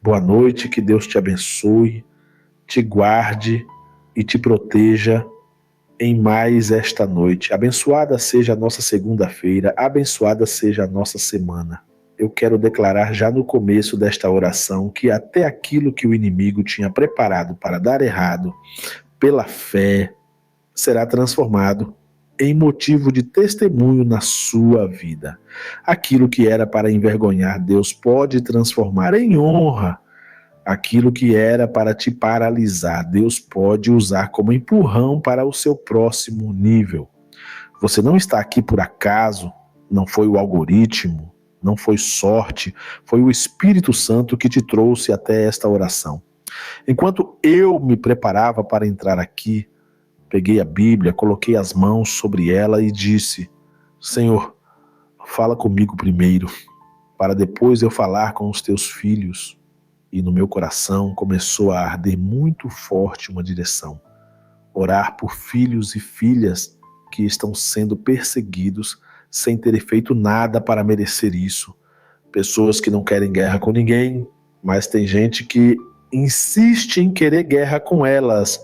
Boa noite, que Deus te abençoe, te guarde e te proteja em mais esta noite. Abençoada seja a nossa segunda-feira, abençoada seja a nossa semana. Eu quero declarar já no começo desta oração que até aquilo que o inimigo tinha preparado para dar errado, pela fé, será transformado em motivo de testemunho na sua vida. Aquilo que era para envergonhar, Deus pode transformar em honra. Aquilo que era para te paralisar, Deus pode usar como empurrão para o seu próximo nível. Você não está aqui por acaso, não foi o algoritmo, não foi sorte, foi o Espírito Santo que te trouxe até esta oração. Enquanto eu me preparava para entrar aqui, peguei a Bíblia, coloquei as mãos sobre ela e disse: Senhor, fala comigo primeiro, para depois eu falar com os teus filhos. E no meu coração começou a arder muito forte uma direção: orar por filhos e filhas que estão sendo perseguidos sem terem feito nada para merecer isso. Pessoas que não querem guerra com ninguém, mas tem gente que insiste em querer guerra com elas.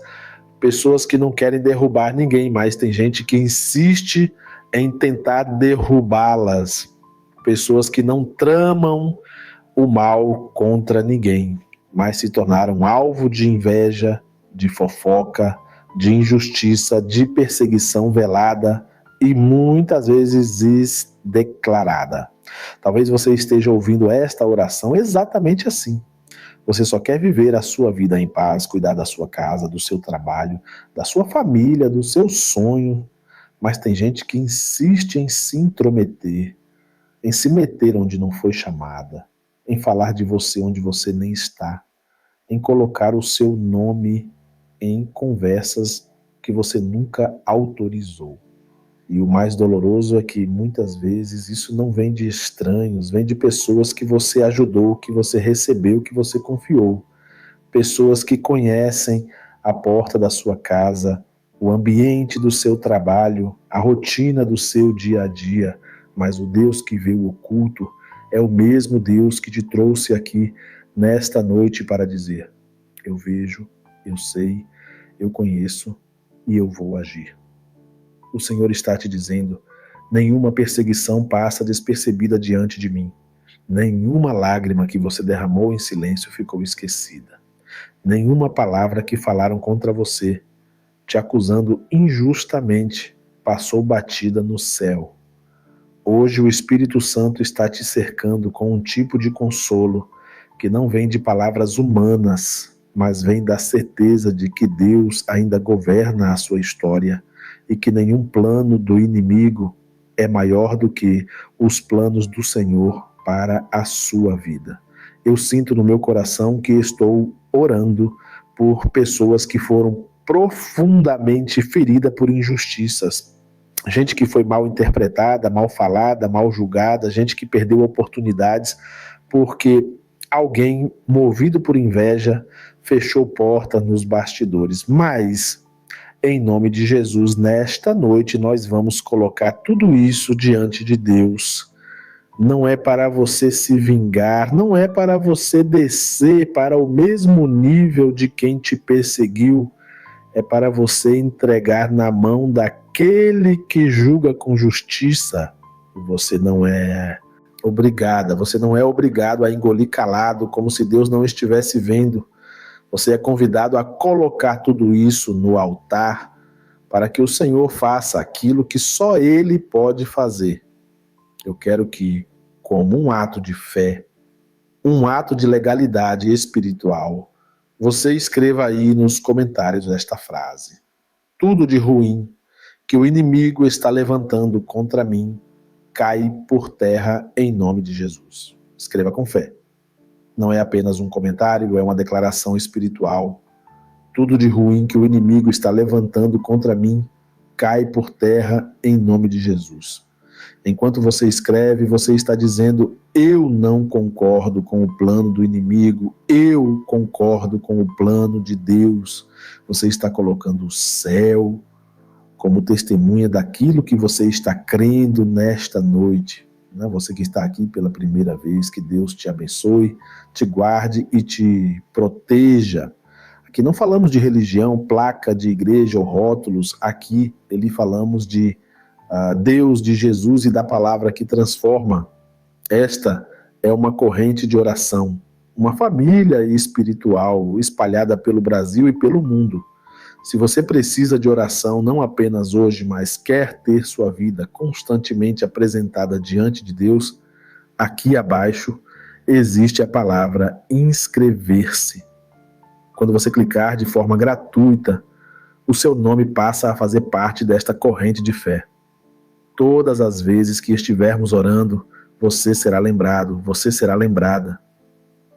Pessoas que não querem derrubar ninguém, mas tem gente que insiste em tentar derrubá-las. Pessoas que não tramam o mal contra ninguém, mas se tornaram alvo de inveja, de fofoca, de injustiça, de perseguição velada e muitas vezes declarada. Talvez você esteja ouvindo esta oração exatamente assim. Você só quer viver a sua vida em paz, cuidar da sua casa, do seu trabalho, da sua família, do seu sonho, mas tem gente que insiste em se intrometer, em se meter onde não foi chamada, em falar de você onde você nem está, em colocar o seu nome em conversas que você nunca autorizou. E o mais doloroso é que muitas vezes isso não vem de estranhos, vem de pessoas que você ajudou, que você recebeu, que você confiou. Pessoas que conhecem a porta da sua casa, o ambiente do seu trabalho, a rotina do seu dia a dia, mas o Deus que vê o oculto é o mesmo Deus que te trouxe aqui nesta noite para dizer: eu vejo, eu sei, eu conheço e eu vou agir. O Senhor está te dizendo: nenhuma perseguição passa despercebida diante de mim. Nenhuma lágrima que você derramou em silêncio ficou esquecida. Nenhuma palavra que falaram contra você, te acusando injustamente, passou batida no céu. Hoje o Espírito Santo está te cercando com um tipo de consolo que não vem de palavras humanas, mas vem da certeza de que Deus ainda governa a sua história e que nenhum plano do inimigo é maior do que os planos do Senhor para a sua vida. Eu sinto no meu coração que estou orando por pessoas que foram profundamente feridas por injustiças. Gente que foi mal interpretada, mal falada, mal julgada, gente que perdeu oportunidades porque alguém, movido por inveja, fechou porta nos bastidores. Mas, em nome de Jesus, nesta noite nós vamos colocar tudo isso diante de Deus. Não é para você se vingar, não é para você descer para o mesmo nível de quem te perseguiu, é para você entregar na mão daquele que julga com justiça. Você não é obrigado a engolir calado como se Deus não estivesse vendo. Você é convidado a colocar tudo isso no altar para que o Senhor faça aquilo que só Ele pode fazer. Eu quero que, como um ato de fé, um ato de legalidade espiritual, você escreva aí nos comentários esta frase: tudo de ruim que o inimigo está levantando contra mim cai por terra em nome de Jesus. Escreva com fé. Não é apenas um comentário, é uma declaração espiritual. Tudo de ruim que o inimigo está levantando contra mim cai por terra em nome de Jesus. Enquanto você escreve, você está dizendo: eu não concordo com o plano do inimigo, eu concordo com o plano de Deus. Você está colocando o céu como testemunha daquilo que você está crendo nesta noite. né? Você que está aqui pela primeira vez, que Deus te abençoe, te guarde e te proteja. Aqui não falamos de religião, placa de igreja ou rótulos, aqui falamos de Deus, de Jesus e da palavra que transforma. Esta é uma corrente de oração, uma família espiritual espalhada pelo Brasil e pelo mundo. Se você precisa de oração, não apenas hoje, mas quer ter sua vida constantemente apresentada diante de Deus, aqui abaixo existe a palavra inscrever-se. Quando você clicar de forma gratuita, o seu nome passa a fazer parte desta corrente de fé. Todas as vezes que estivermos orando, você será lembrado, você será lembrada.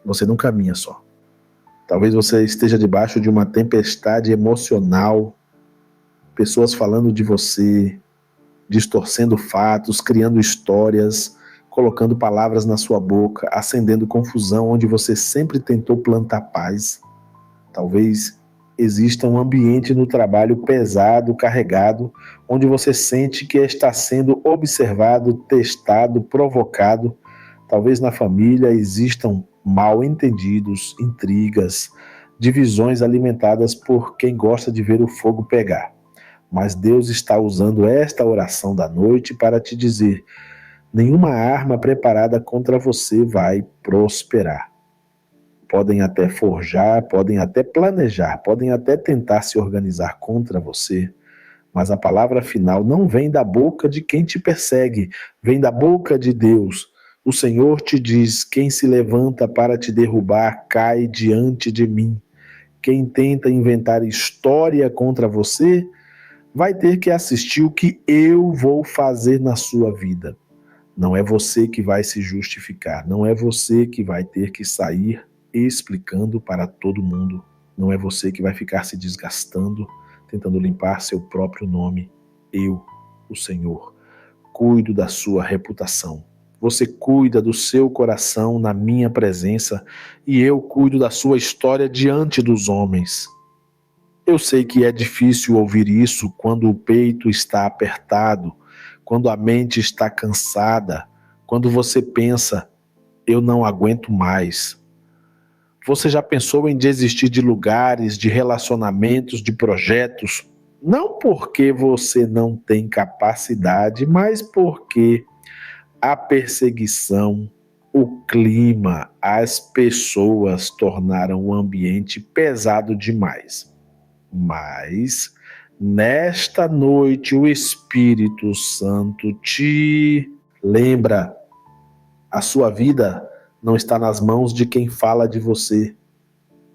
Você não caminha só. Talvez você esteja debaixo de uma tempestade emocional, pessoas falando de você, distorcendo fatos, criando histórias, colocando palavras na sua boca, acendendo confusão onde você sempre tentou plantar paz. Talvez exista um ambiente no trabalho pesado, carregado, onde você sente que está sendo observado, testado, provocado. Talvez na família existam mal-entendidos, intrigas, divisões alimentadas por quem gosta de ver o fogo pegar. Mas Deus está usando esta oração da noite para te dizer: nenhuma arma preparada contra você vai prosperar. Podem até forjar, podem até planejar, podem até tentar se organizar contra você, mas a palavra final não vem da boca de quem te persegue, vem da boca de Deus. O Senhor te diz: quem se levanta para te derrubar, cai diante de mim. Quem tenta inventar história contra você, vai ter que assistir o que eu vou fazer na sua vida. Não é você que vai se justificar, não é você que vai ter que sair explicando para todo mundo, não é você que vai ficar se desgastando, tentando limpar seu próprio nome. Eu, o Senhor, cuido da sua reputação. Você cuida do seu coração na minha presença e eu cuido da sua história diante dos homens. Eu sei que é difícil ouvir isso quando o peito está apertado, quando a mente está cansada, quando você pensa: eu não aguento mais. Você já pensou em desistir de lugares, de relacionamentos, de projetos? Não porque você não tem capacidade, mas porque a perseguição, o clima, as pessoas tornaram o ambiente pesado demais. Mas nesta noite o Espírito Santo te lembra: a sua vida não está nas mãos de quem fala de você.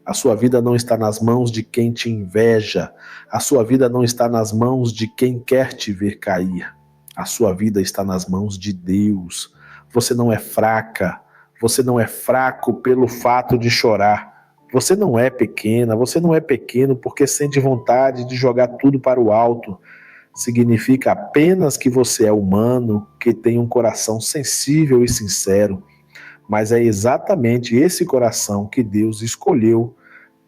A sua vida não está nas mãos de quem te inveja. A sua vida não está nas mãos de quem quer te ver cair. A sua vida está nas mãos de Deus. Você não é fraca. Você não é fraco pelo fato de chorar. Você não é pequena. Você não é pequeno porque sente vontade de jogar tudo para o alto. Significa apenas que você é humano, que tem um coração sensível e sincero. Mas é exatamente esse coração que Deus escolheu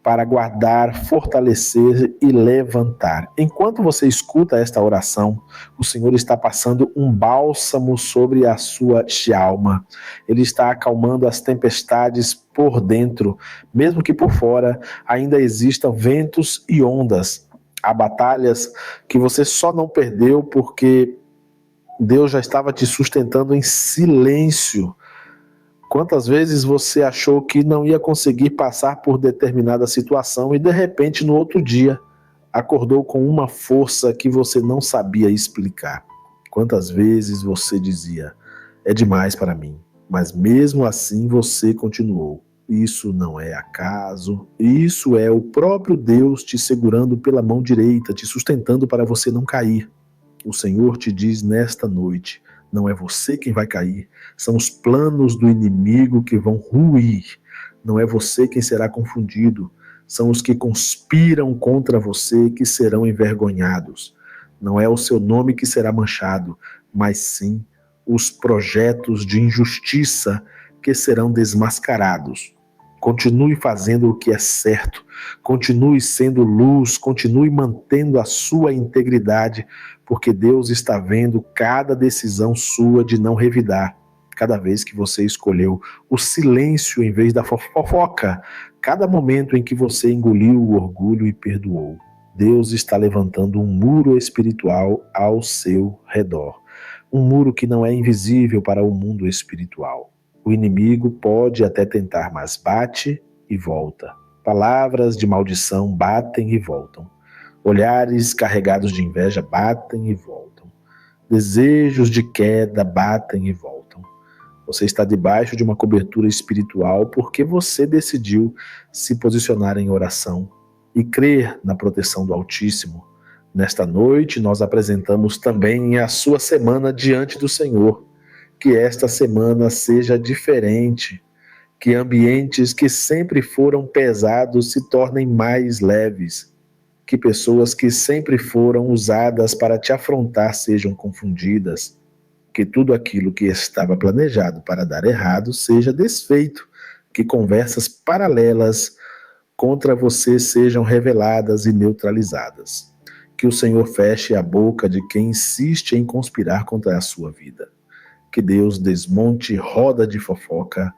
para guardar, fortalecer e levantar. Enquanto você escuta esta oração, o Senhor está passando um bálsamo sobre a sua alma. Ele está acalmando as tempestades por dentro, mesmo que por fora ainda existam ventos e ondas. Há batalhas que você só não perdeu porque Deus já estava te sustentando em silêncio. Quantas vezes você achou que não ia conseguir passar por determinada situação e de repente no outro dia acordou com uma força que você não sabia explicar? Quantas vezes você dizia: é demais para mim, mas mesmo assim você continuou. Isso não é acaso, isso é o próprio Deus te segurando pela mão direita, te sustentando para você não cair. O Senhor te diz nesta noite: não é você quem vai cair, são os planos do inimigo que vão ruir. Não é você quem será confundido, são os que conspiram contra você que serão envergonhados. Não é o seu nome que será manchado, mas sim os projetos de injustiça que serão desmascarados. Continue fazendo o que é certo, continue sendo luz, continue mantendo a sua integridade, porque Deus está vendo cada decisão sua de não revidar. cada vez que você escolheu o silêncio em vez da fofoca, cada momento em que você engoliu o orgulho e perdoou. Deus está levantando um muro espiritual ao seu redor. Um muro que não é invisível para o mundo espiritual. O inimigo pode até tentar, mas bate e volta. Palavras de maldição batem e voltam. Olhares carregados de inveja batem e voltam. Desejos de queda batem e voltam. Você está debaixo de uma cobertura espiritual porque você decidiu se posicionar em oração e crer na proteção do Altíssimo. Nesta noite, nós apresentamos também a sua semana diante do Senhor. Que esta semana seja diferente, que ambientes que sempre foram pesados se tornem mais leves, que pessoas que sempre foram usadas para te afrontar sejam confundidas, que tudo aquilo que estava planejado para dar errado seja desfeito, que conversas paralelas contra você sejam reveladas e neutralizadas. Que o Senhor feche a boca de quem insiste em conspirar contra a sua vida. Que Deus desmonte roda de fofoca,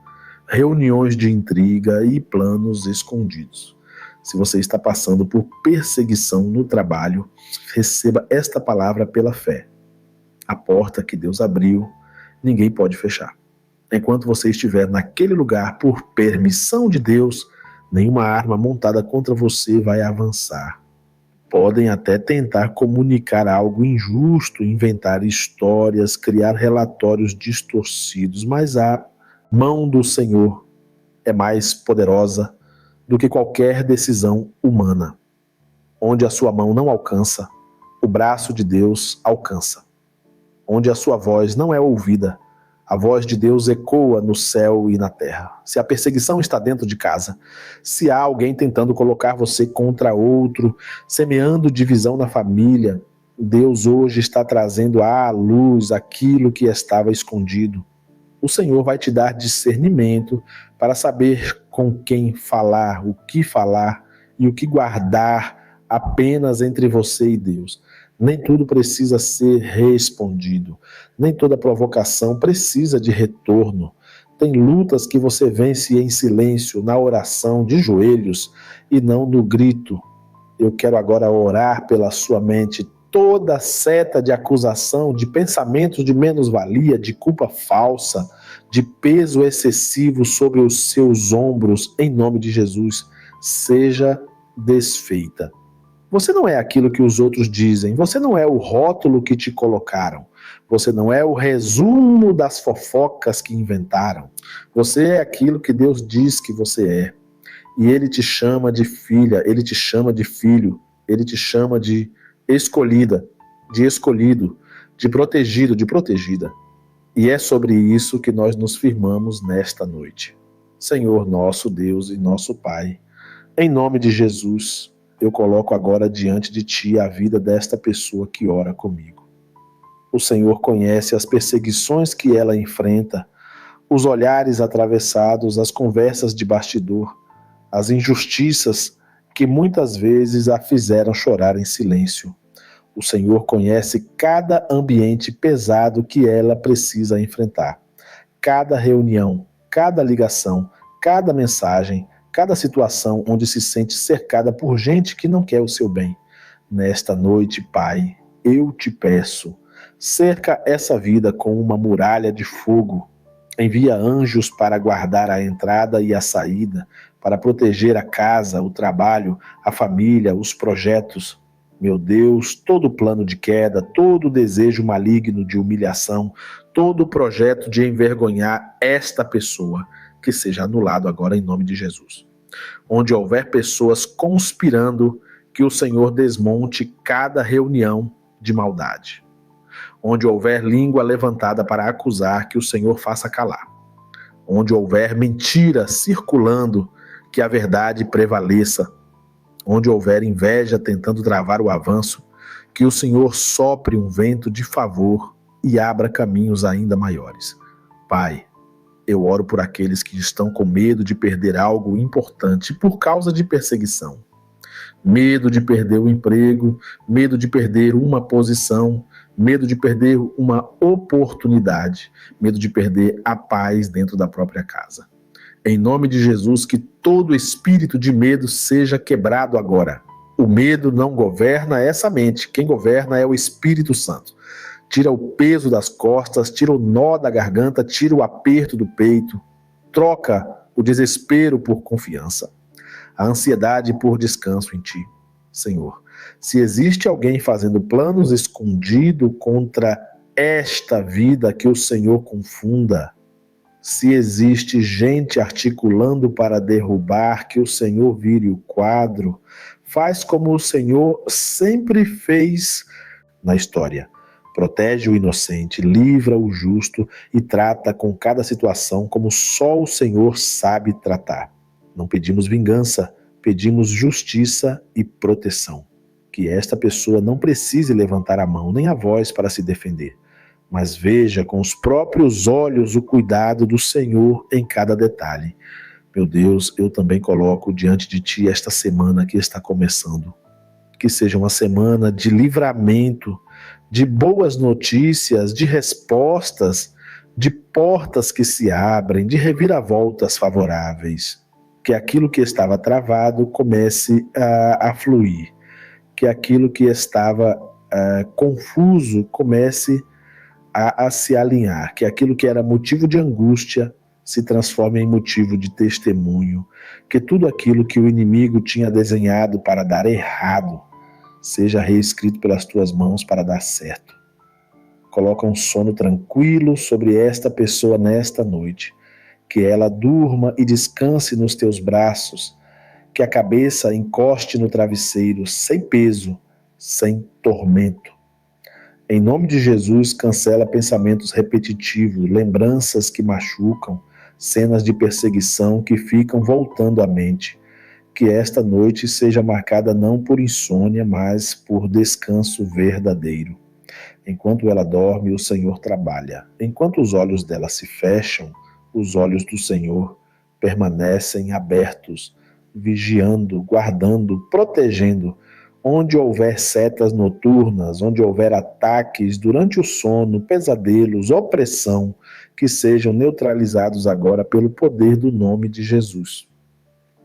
reuniões de intriga e planos escondidos. Se você está passando por perseguição no trabalho, receba esta palavra pela fé. A porta que Deus abriu, ninguém pode fechar. Enquanto você estiver naquele lugar por permissão de Deus, nenhuma arma montada contra você vai avançar. Podem até tentar comunicar algo injusto, inventar histórias, criar relatórios distorcidos, mas a mão do Senhor é mais poderosa do que qualquer decisão humana. Onde a sua mão não alcança, o braço de Deus alcança. Onde a sua voz não é ouvida, a voz de Deus ecoa no céu e na terra. Se a perseguição está dentro de casa, se há alguém tentando colocar você contra outro, semeando divisão na família, Deus hoje está trazendo à luz aquilo que estava escondido. O Senhor vai te dar discernimento para saber com quem falar, o que falar e o que guardar apenas entre você e Deus. Nem tudo precisa ser respondido. Nem toda provocação precisa de retorno. Tem lutas que você vence em silêncio, na oração, de joelhos e não no grito. Eu quero agora orar pela sua mente. Toda seta de acusação, de pensamentos de menos-valia, de culpa falsa, de peso excessivo sobre os seus ombros, em nome de Jesus, seja desfeita. Você não é aquilo que os outros dizem, você não é o rótulo que te colocaram, você não é o resumo das fofocas que inventaram, você é aquilo que Deus diz que você é. E Ele te chama de filha, Ele te chama de filho, Ele te chama de escolhida, de escolhido, de protegido, de protegida. E é sobre isso que nós nos firmamos nesta noite. Senhor nosso Deus e nosso Pai, em nome de Jesus, eu coloco agora diante de Ti a vida desta pessoa que ora comigo. O Senhor conhece as perseguições que ela enfrenta, os olhares atravessados, as conversas de bastidor, as injustiças que muitas vezes a fizeram chorar em silêncio. O Senhor conhece cada ambiente pesado que ela precisa enfrentar. Cada reunião, cada ligação, cada mensagem, cada situação onde se sente cercada por gente que não quer o seu bem. Nesta noite, Pai, eu te peço, cerca essa vida com uma muralha de fogo. Envia anjos para guardar a entrada e a saída, para proteger a casa, o trabalho, a família, os projetos. Meu Deus, todo plano de queda, todo desejo maligno de humilhação, todo projeto de envergonhar esta pessoa, que seja anulado agora em nome de Jesus. Onde houver pessoas conspirando, que o Senhor desmonte cada reunião de maldade. Onde houver língua levantada para acusar, que o Senhor faça calar. Onde houver mentira circulando, que a verdade prevaleça. Onde houver inveja tentando travar o avanço, que o Senhor sopre um vento de favor e abra caminhos ainda maiores. Pai, eu oro por aqueles que estão com medo de perder algo importante por causa de perseguição. Medo de perder o emprego, medo de perder uma posição, medo de perder uma oportunidade, medo de perder a paz dentro da própria casa. Em nome de Jesus, que todo espírito de medo seja quebrado agora. O medo não governa essa mente, quem governa é o Espírito Santo. Tira o peso das costas, tira o nó da garganta, tira o aperto do peito, troca o desespero por confiança, a ansiedade por descanso em Ti, Senhor. Se existe alguém fazendo planos escondidos contra esta vida, que o Senhor confunda. Se existe gente articulando para derrubar, que o Senhor vire o quadro. Faz como o Senhor sempre fez na história. Protege o inocente, livra o justo e trata com cada situação como só o Senhor sabe tratar. Não pedimos vingança, pedimos justiça e proteção. Que esta pessoa não precise levantar a mão nem a voz para se defender, mas veja com os próprios olhos o cuidado do Senhor em cada detalhe. Meu Deus, eu também coloco diante de Ti esta semana que está começando. Que seja uma semana de livramento, de boas notícias, de respostas, de portas que se abrem, de reviravoltas favoráveis. Que aquilo que estava travado comece a fluir. Que aquilo que estava confuso comece a se alinhar. Que aquilo que era motivo de angústia se transforme em motivo de testemunho. Que tudo aquilo que o inimigo tinha desenhado para dar errado seja reescrito pelas Tuas mãos para dar certo. Coloca um sono tranquilo sobre esta pessoa nesta noite. Que ela durma e descanse nos Teus braços. Que a cabeça encoste no travesseiro, sem peso, sem tormento. Em nome de Jesus, cancela pensamentos repetitivos, lembranças que machucam, cenas de perseguição que ficam voltando à mente. Que esta noite seja marcada não por insônia, mas por descanso verdadeiro. Enquanto ela dorme, o Senhor trabalha. Enquanto os olhos dela se fecham, os olhos do Senhor permanecem abertos, vigiando, guardando, protegendo. Onde houver setas noturnas, onde houver ataques durante o sono, pesadelos, opressão, que sejam neutralizados agora pelo poder do nome de Jesus.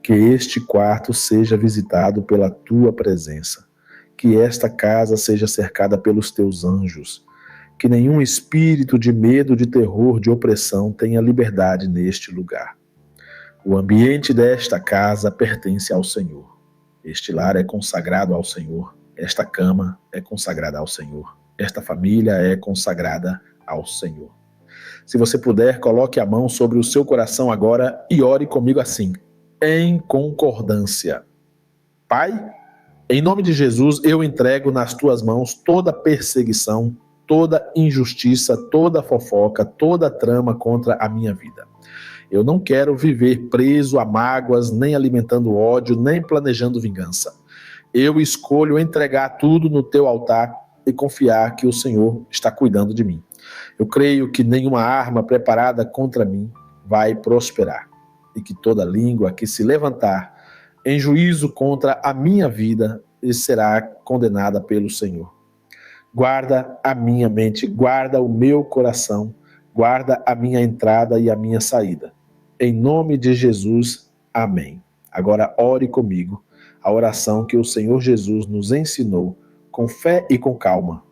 Que este quarto seja visitado pela Tua presença. Que esta casa seja cercada pelos Teus anjos. Que nenhum espírito de medo, de terror, de opressão tenha liberdade neste lugar. O ambiente desta casa pertence ao Senhor. Este lar é consagrado ao Senhor. Esta cama é consagrada ao Senhor. Esta família é consagrada ao Senhor. Se você puder, coloque a mão sobre o seu coração agora e ore comigo assim, em concordância. Pai, em nome de Jesus, eu entrego nas Tuas mãos toda perseguição, toda injustiça, toda fofoca, toda trama contra a minha vida. Eu não quero viver preso a mágoas, nem alimentando ódio, nem planejando vingança. Eu escolho entregar tudo no Teu altar e confiar que o Senhor está cuidando de mim. Eu creio que nenhuma arma preparada contra mim vai prosperar e que toda língua que se levantar em juízo contra a minha vida será condenada pelo Senhor. Guarda a minha mente, guarda o meu coração, guarda a minha entrada e a minha saída. Em nome de Jesus, amém. Agora ore comigo a oração que o Senhor Jesus nos ensinou, com fé e com calma.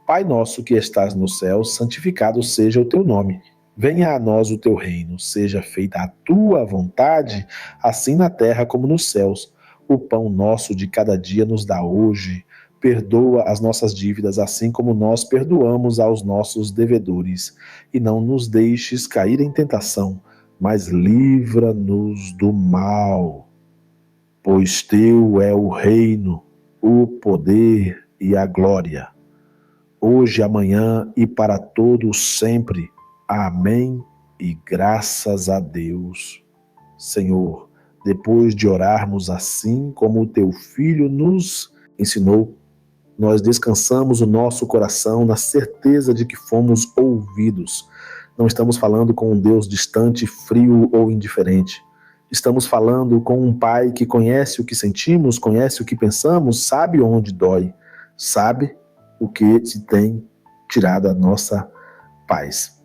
Pai nosso que estás no céu, santificado seja o Teu nome. Venha a nós o Teu reino, seja feita a Tua vontade, assim na terra como nos céus. O pão nosso de cada dia nos dá hoje. Perdoa as nossas dívidas, assim como nós perdoamos aos nossos devedores. E não nos deixes cair em tentação, mas livra-nos do mal. Pois Teu é o reino, o poder e a glória, hoje, amanhã e para todos sempre. Amém e graças a Deus. Senhor, depois de orarmos assim como o Teu Filho nos ensinou, nós descansamos o nosso coração na certeza de que fomos ouvidos. Não estamos falando com um Deus distante, frio ou indiferente. Estamos falando com um Pai que conhece o que sentimos, conhece o que pensamos, sabe onde dói, sabe o que se tem tirado a nossa paz.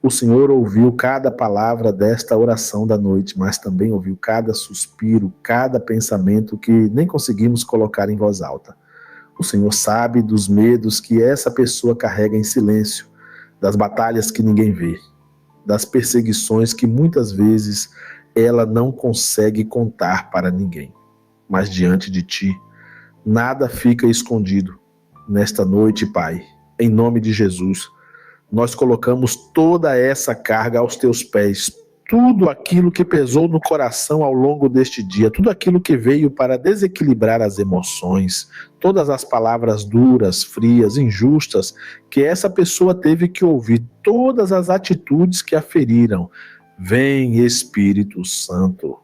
O Senhor ouviu cada palavra desta oração da noite, mas também ouviu cada suspiro, cada pensamento que nem conseguimos colocar em voz alta. O Senhor sabe dos medos que essa pessoa carrega em silêncio, das batalhas que ninguém vê, das perseguições que muitas vezes ela não consegue contar para ninguém. Mas diante de Ti, nada fica escondido. Nesta noite, Pai, em nome de Jesus, nós colocamos toda essa carga aos Teus pés, tudo aquilo que pesou no coração ao longo deste dia, tudo aquilo que veio para desequilibrar as emoções, todas as palavras duras, frias, injustas, que essa pessoa teve que ouvir, todas as atitudes que a feriram. Vem, Espírito Santo,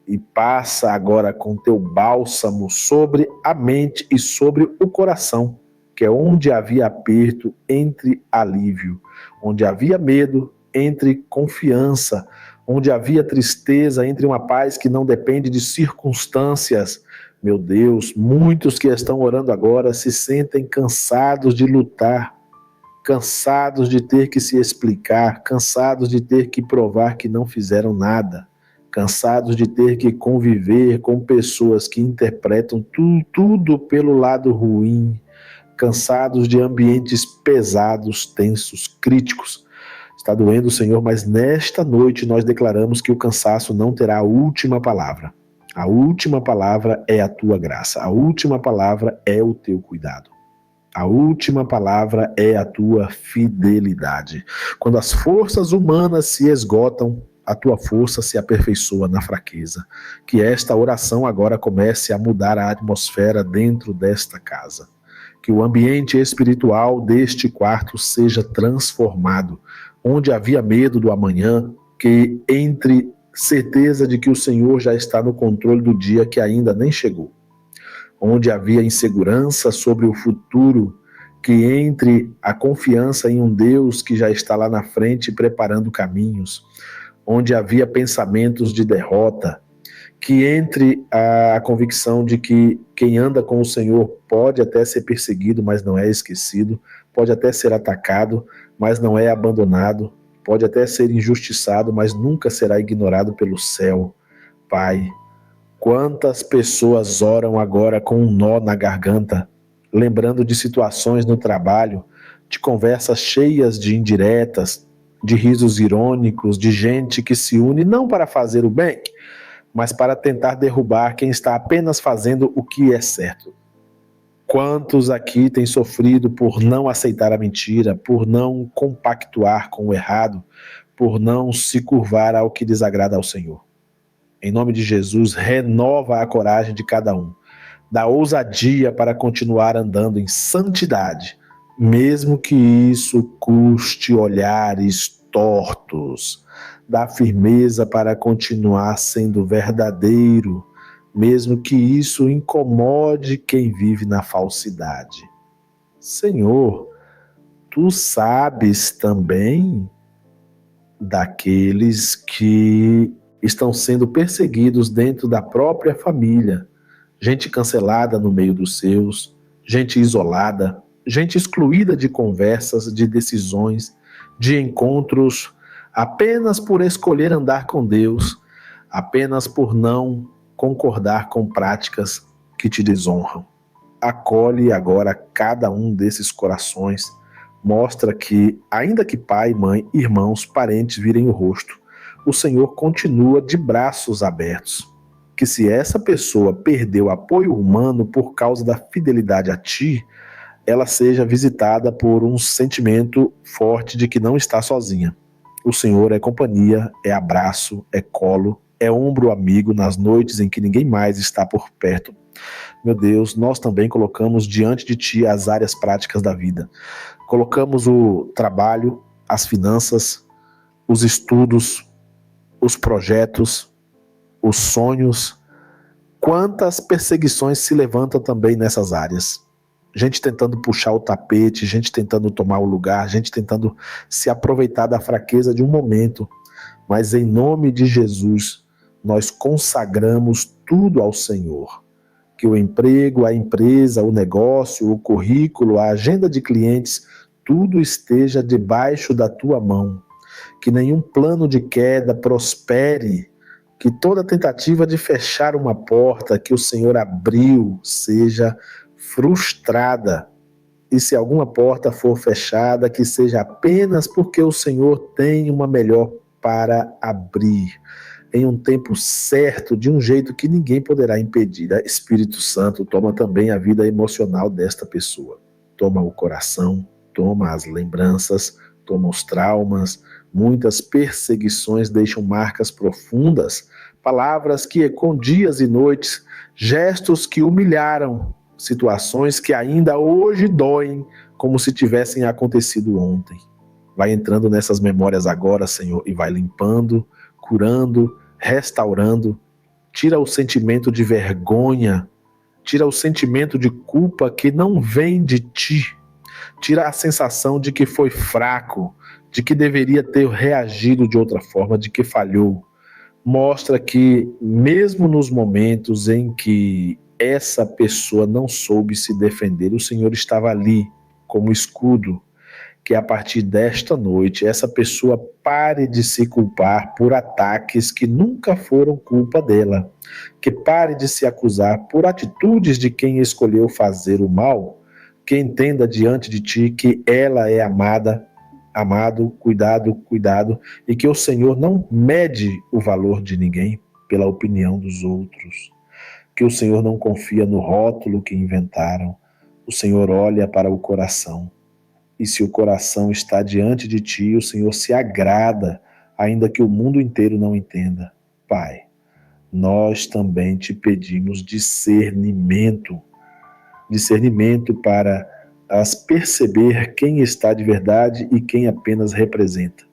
e passa agora com Teu bálsamo sobre a mente e sobre o coração, que é onde havia aperto, entre alívio, onde havia medo, entre confiança, onde havia tristeza, entre uma paz que não depende de circunstâncias. Meu Deus, muitos que estão orando agora se sentem cansados de lutar, cansados de ter que se explicar, cansados de ter que provar que não fizeram nada, cansados de ter que conviver com pessoas que interpretam tudo pelo lado ruim, cansados de ambientes pesados, tensos, críticos. Está doendo, Senhor, mas nesta noite nós declaramos que o cansaço não terá a última palavra. A última palavra é a Tua graça. A última palavra é o Teu cuidado. A última palavra é a Tua fidelidade. Quando as forças humanas se esgotam, a Tua força se aperfeiçoa na fraqueza. Que esta oração agora comece a mudar a atmosfera dentro desta casa. Que o ambiente espiritual deste quarto seja transformado. Onde havia medo do amanhã, que entre certeza de que o Senhor já está no controle do dia que ainda nem chegou. Onde havia insegurança sobre o futuro, que entre a confiança em um Deus que já está lá na frente preparando caminhos. Onde havia pensamentos de derrota, que entre a convicção de que quem anda com o Senhor pode até ser perseguido, mas não é esquecido, pode até ser atacado, mas não é abandonado, pode até ser injustiçado, mas nunca será ignorado pelo céu. Pai, quantas pessoas oram agora com um nó na garganta, lembrando de situações no trabalho, de conversas cheias de indiretas, de risos irônicos, de gente que se une não para fazer o bem, mas para tentar derrubar quem está apenas fazendo o que é certo. Quantos aqui têm sofrido por não aceitar a mentira, por não compactuar com o errado, por não se curvar ao que desagrada ao Senhor? Em nome de Jesus, renova a coragem de cada um, dá ousadia para continuar andando em santidade, mesmo que isso custe olhares tortos, dá firmeza para continuar sendo verdadeiro, mesmo que isso incomode quem vive na falsidade. Senhor, Tu sabes também daqueles que estão sendo perseguidos dentro da própria família, gente cancelada no meio dos seus, gente isolada, gente excluída de conversas, de decisões, de encontros, apenas por escolher andar com Deus, apenas por não concordar com práticas que te desonram. Acolhe agora cada um desses corações, mostra que, ainda que pai, mãe, irmãos, parentes virem o rosto, o Senhor continua de braços abertos. Que se essa pessoa perdeu apoio humano por causa da fidelidade a Ti, ela seja visitada por um sentimento forte de que não está sozinha. O Senhor é companhia, é abraço, é colo, é ombro amigo nas noites em que ninguém mais está por perto. Meu Deus, nós também colocamos diante de Ti as áreas práticas da vida. Colocamos o trabalho, as finanças, os estudos, os projetos, os sonhos. Quantas perseguições se levantam também nessas áreas? Gente tentando puxar o tapete, gente tentando tomar o lugar, gente tentando se aproveitar da fraqueza de um momento. Mas em nome de Jesus, nós consagramos tudo ao Senhor. Que o emprego, a empresa, o negócio, o currículo, a agenda de clientes, tudo esteja debaixo da tua mão, que nenhum plano de queda prospere, que toda tentativa de fechar uma porta que o Senhor abriu seja frustrada. E se alguma porta for fechada, que seja apenas porque o Senhor tem uma melhor para abrir, em um tempo certo, de um jeito que ninguém poderá impedir. Espírito Santo, toma também a vida emocional desta pessoa. Toma o coração, toma as lembranças, toma os traumas. Muitas perseguições deixam marcas profundas, palavras que ecoam dias e noites, gestos que humilharam, situações que ainda hoje doem, como se tivessem acontecido ontem. Vai entrando nessas memórias agora, Senhor, e vai limpando, curando, restaurando. Tira o sentimento de vergonha, tira o sentimento de culpa que não vem de ti. Tira a sensação de que foi fraco, de que deveria ter reagido de outra forma, de que falhou. Mostra que, mesmo nos momentos em que essa pessoa não soube se defender, o Senhor estava ali como escudo. Que a partir desta noite, essa pessoa pare de se culpar por ataques que nunca foram culpa dela. Que pare de se acusar por atitudes de quem escolheu fazer o mal. Que entenda diante de ti que ela é amada, amado, cuidado, e que o Senhor não mede o valor de ninguém pela opinião dos outros. Que o Senhor não confia no rótulo que inventaram. O Senhor olha para o coração. E se o coração está diante de ti, o Senhor se agrada, ainda que o mundo inteiro não entenda. Pai, nós também te pedimos discernimento para perceber quem está de verdade e quem apenas representa.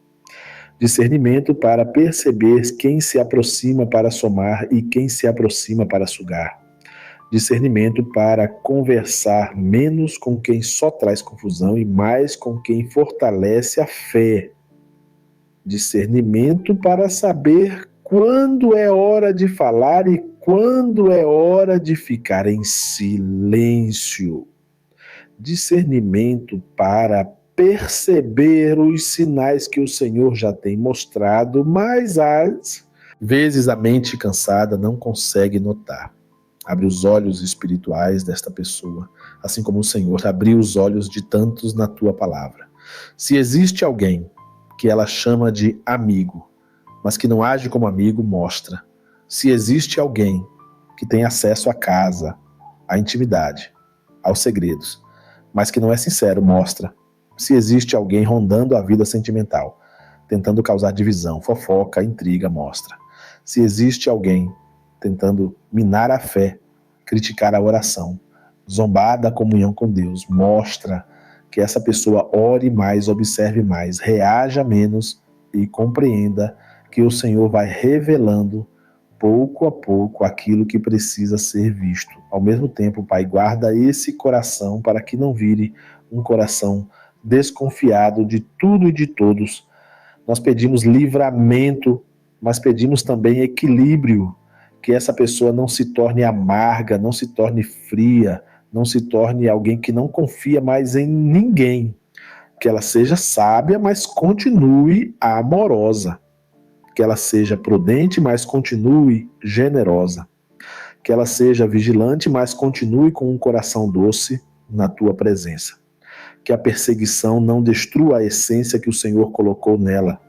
Discernimento para perceber quem se aproxima para somar e quem se aproxima para sugar. Discernimento para conversar menos com quem só traz confusão e mais com quem fortalece a fé. Discernimento para saber quando é hora de falar e quando é hora de ficar em silêncio. Discernimento para perceber os sinais que o Senhor já tem mostrado, mas às vezes a mente cansada não consegue notar. Abre os olhos espirituais desta pessoa, assim como o Senhor abriu os olhos de tantos na tua palavra. Se existe alguém que ela chama de amigo, mas que não age como amigo, mostra. Se existe alguém que tem acesso à casa, à intimidade, aos segredos, mas que não é sincero, mostra. Se existe alguém rondando a vida sentimental, tentando causar divisão, fofoca, intriga, mostra. Se existe alguém tentando minar a fé, criticar a oração, zombar da comunhão com Deus, mostra que essa pessoa ore mais, observe mais, reaja menos e compreenda que o Senhor vai revelando pouco a pouco aquilo que precisa ser visto. Ao mesmo tempo, Pai, guarda esse coração para que não vire um coração desconfiado de tudo e de todos. Nós pedimos livramento, mas pedimos também equilíbrio, que essa pessoa não se torne amarga, não se torne fria, não se torne alguém que não confia mais em ninguém. Que ela seja sábia, mas continue amorosa. Que ela seja prudente, mas continue generosa. Que ela seja vigilante, mas continue com um coração doce na tua presença. Que a perseguição não destrua a essência que o Senhor colocou nela.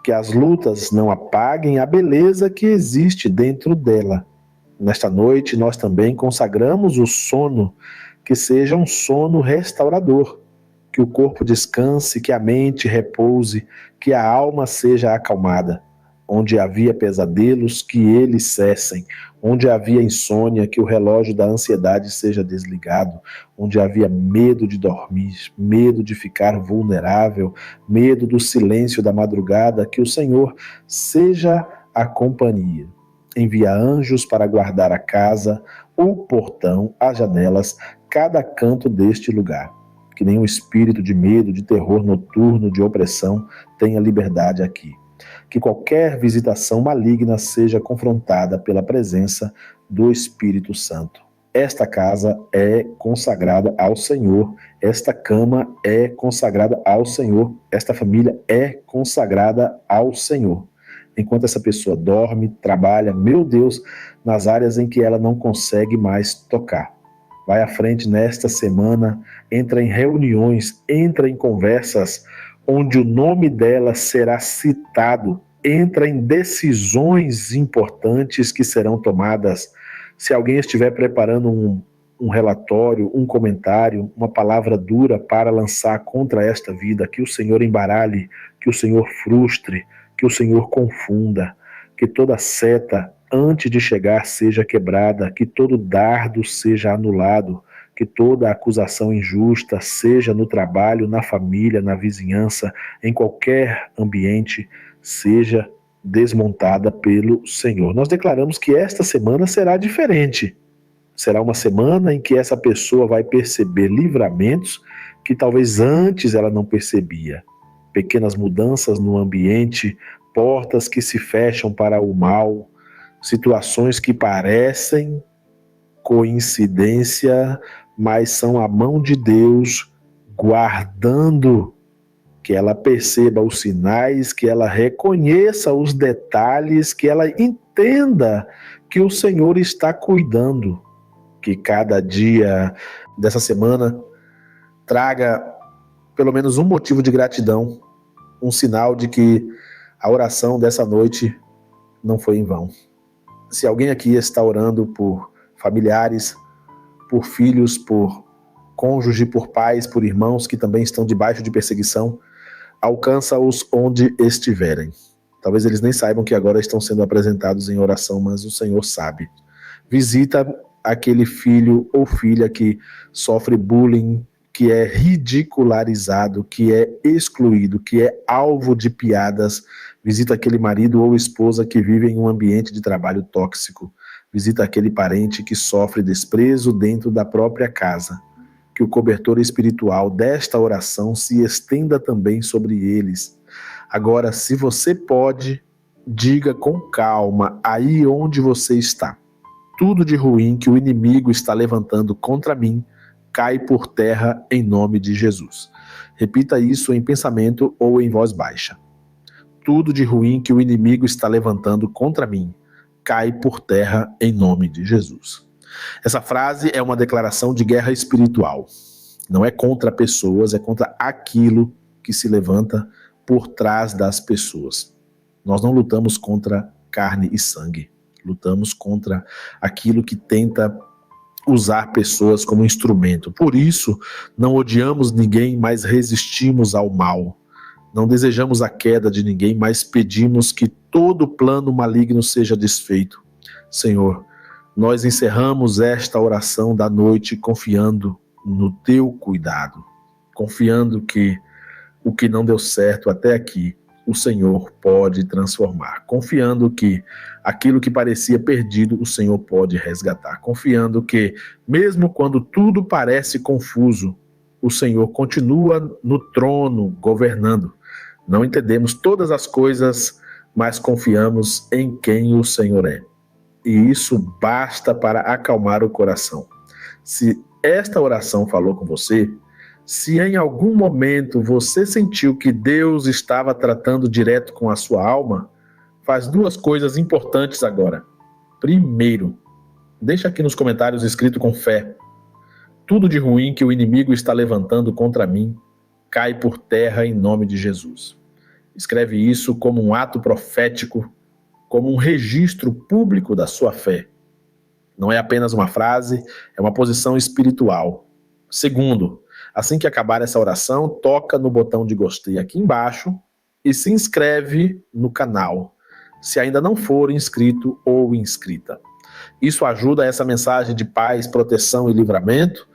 Que as lutas não apaguem a beleza que existe dentro dela. Nesta noite, nós também consagramos o sono, que seja um sono restaurador. Que o corpo descanse, que a mente repouse, que a alma seja acalmada. Onde havia pesadelos, que eles cessem. Onde havia insônia, que o relógio da ansiedade seja desligado. Onde havia medo de dormir, medo de ficar vulnerável, medo do silêncio da madrugada, que o Senhor seja a companhia. Envia anjos para guardar a casa, o portão, as janelas, cada canto deste lugar. Que nenhum espírito de medo, de terror noturno, de opressão tenha liberdade aqui. Que qualquer visitação maligna seja confrontada pela presença do Espírito Santo. esta casa é consagrada ao Senhor, esta cama é consagrada ao Senhor, esta família é consagrada ao Senhor. Enquanto essa pessoa dorme, trabalha, meu Deus, nas áreas em que ela não consegue mais tocar. Vai à frente nesta semana, entra em reuniões, entra em conversas onde o nome dela será citado, entra em decisões importantes que serão tomadas. Se alguém estiver preparando um relatório, um comentário, uma palavra dura para lançar contra esta vida, que o Senhor embaralhe, que o Senhor frustre, que o Senhor confunda, que toda seta antes de chegar seja quebrada, que todo dardo seja anulado, que toda acusação injusta, seja no trabalho, na família, na vizinhança, em qualquer ambiente, seja desmontada pelo Senhor. Nós declaramos que esta semana será diferente. Será uma semana em que essa pessoa vai perceber livramentos que talvez antes ela não percebia. Pequenas mudanças no ambiente, portas que se fecham para o mal, situações que parecem coincidência, mas são a mão de Deus guardando, que ela perceba os sinais, que ela reconheça os detalhes, que ela entenda que o Senhor está cuidando. Que cada dia dessa semana traga pelo menos um motivo de gratidão, um sinal de que a oração dessa noite não foi em vão. Se alguém aqui está orando por familiares, por filhos, por cônjuge, por pais, por irmãos que também estão debaixo de perseguição, alcança-os onde estiverem. Talvez eles nem saibam que agora estão sendo apresentados em oração, mas o Senhor sabe. Visita aquele filho ou filha que sofre bullying, que é ridicularizado, que é excluído, que é alvo de piadas. Visita aquele marido ou esposa que vive em um ambiente de trabalho tóxico. Visita aquele parente que sofre desprezo dentro da própria casa. Que o cobertor espiritual desta oração se estenda também sobre eles. Agora, se você pode, diga com calma aí onde você está. Tudo de ruim que o inimigo está levantando contra mim, cai por terra em nome de Jesus. Repita isso em pensamento ou em voz baixa. Tudo de ruim que o inimigo está levantando contra mim, cai por terra em nome de Jesus. Essa frase é uma declaração de guerra espiritual. Não é contra pessoas, é contra aquilo que se levanta por trás das pessoas. Nós não lutamos contra carne e sangue. Lutamos contra aquilo que tenta usar pessoas como instrumento. Por isso, não odiamos ninguém, mas resistimos ao mal. Não desejamos a queda de ninguém, mas pedimos que todo plano maligno seja desfeito. Senhor, nós encerramos esta oração da noite confiando no teu cuidado, confiando que o que não deu certo até aqui, o Senhor pode transformar, confiando que aquilo que parecia perdido, o Senhor pode resgatar, confiando que, mesmo quando tudo parece confuso, o Senhor continua no trono, governando. Não entendemos todas as coisas, mas confiamos em quem o Senhor é. E isso basta para acalmar o coração. Se esta oração falou com você, se em algum momento você sentiu que Deus estava tratando direto com a sua alma, faz duas coisas importantes agora. Primeiro, deixa aqui nos comentários escrito com fé. Tudo de ruim que o inimigo está levantando contra mim, cai por terra em nome de Jesus. Escreve isso como um ato profético, como um registro público da sua fé. Não é apenas uma frase, é uma posição espiritual. Segundo, assim que acabar essa oração, toca no botão de gostei aqui embaixo e se inscreve no canal, se ainda não for inscrito ou inscrita. Isso ajuda essa mensagem de paz, proteção e livramento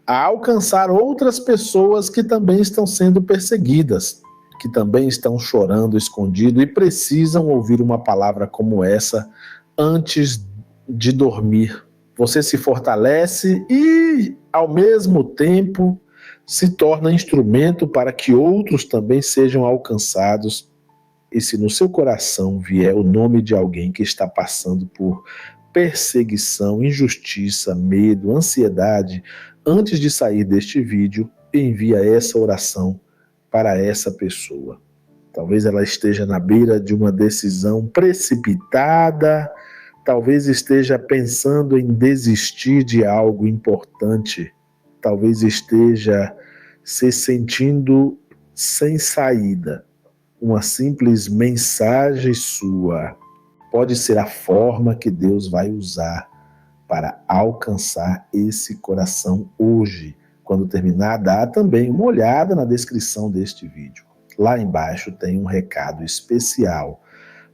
a alcançar outras pessoas que também estão sendo perseguidas, que também estão chorando escondido e precisam ouvir uma palavra como essa antes de dormir. Você se fortalece e, ao mesmo tempo, se torna instrumento para que outros também sejam alcançados. E se no seu coração vier o nome de alguém que está passando por perseguição, injustiça, medo, ansiedade, antes de sair deste vídeo, envia essa oração para essa pessoa. Talvez ela esteja na beira de uma decisão precipitada, talvez esteja pensando em desistir de algo importante, talvez esteja se sentindo sem saída. Uma simples mensagem sua pode ser a forma que Deus vai usar para alcançar esse coração hoje. Quando terminar, dá também uma olhada na descrição deste vídeo. Lá embaixo tem um recado especial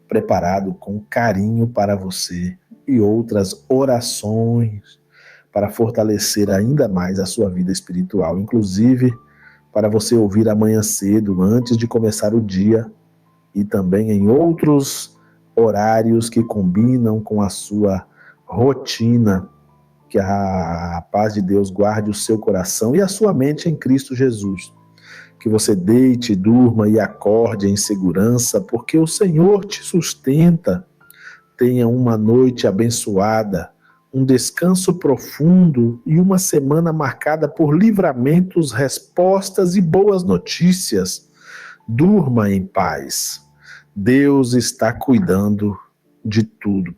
preparado com carinho para você e outras orações para fortalecer ainda mais a sua vida espiritual, inclusive para você ouvir amanhã cedo, antes de começar o dia, e também em outros horários que combinam com a sua rotina. Que a paz de Deus guarde o seu coração e a sua mente em Cristo Jesus. Que você deite, durma e acorde em segurança, porque o Senhor te sustenta. Tenha uma noite abençoada, um descanso profundo e uma semana marcada por livramentos, respostas e boas notícias. Durma em paz. Deus está cuidando de tudo.